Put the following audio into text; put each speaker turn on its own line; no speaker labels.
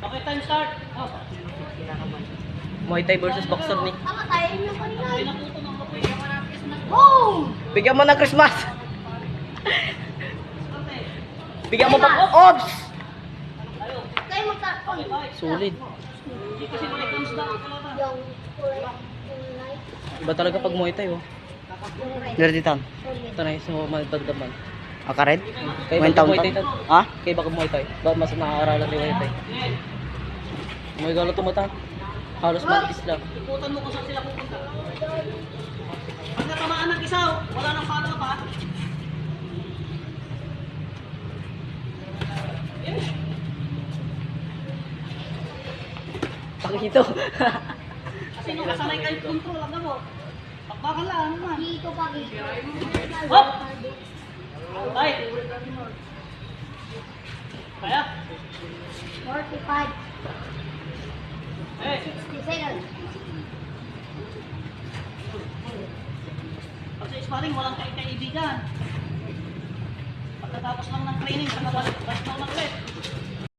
Okay, time start. Oh.
Muay Thai versus boxer ni.
Tama tayo niyo kanina.
Okay na po ito ng kapatid.
Boom!
Bigyan mo ng Christmas.
Okay.
Bigyan mo pang ops.
Tayo.
Tayo magta...
Okay, bye.
Solid.
Hindi kasi may thumbs down. Kalaban.
Yung light.
Iba talaga pag Muay Thai oh. Nerditan. Ito na so madagdaman. Akared? Kaya
When
baka
town
Muay Thai.
pa?
Ha? Kaya baka Muay Thai. Ba mas nakakaaralan ni Muay Thai. May galo tumata. Halos mag-is lang.
Iputan mo kung saan sila pupunta. Pag natamaan ng isa, wala nang follow up ha.
Pakito.
Kasi nung kasanay kayo control, alam mo. Bakbakan lang, ano man.
Dito pa dito.
Hop! Bye! Kaya?
45.
Eh,
60 seconds.
pag sa sparring, walang kaibigan. Pagkatapos lang ng training, saka balik lang ng ulit.